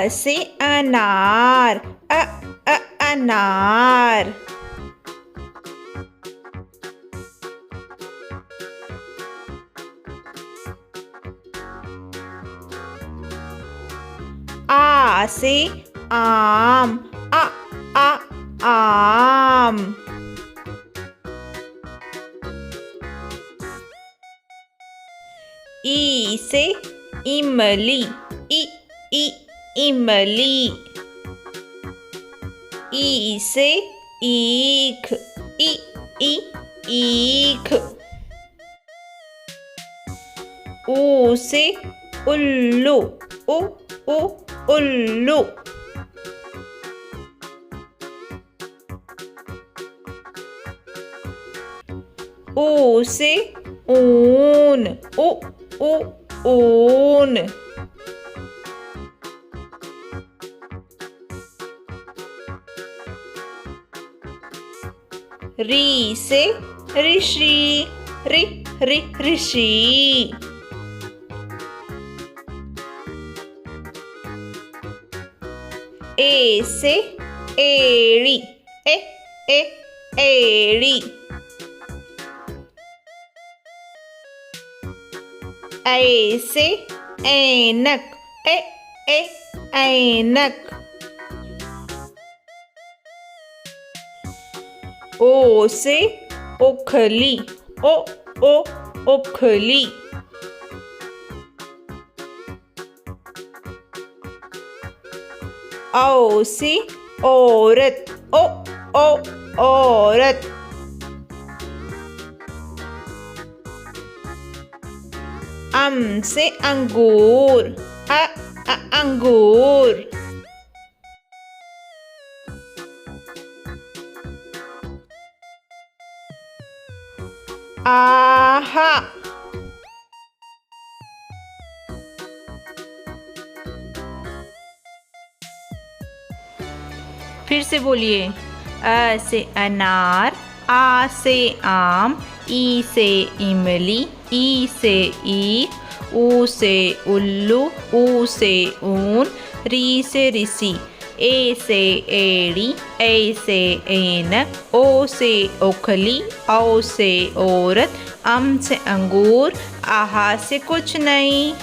से अनार, अनार। आ से आम, आम। ई से इमली, इमली। ई से ईख, ईख। ऊ से उल्लू, उल्लू। ऊ से ऊन, ऊन। री से ऋषि, ऋषि। ए से एड़ी, एड़ी। ऐ से ऐनक, ऐनक। ओ से ओखली, ओखली। औ से औरत, औरत। अम से अंगूर, अंगूर। आहा। फिर से बोलिए। अ से अनार, आ से आम, ई से इमली, ई से ईख, ऊ से उल्लू, ऊ से ऊन, री से ऋषि, ए से एड़ी, ए से ऐनक, ओ से ओखली, औ से औरत, अम से अंगूर, आहा से कुछ नहीं।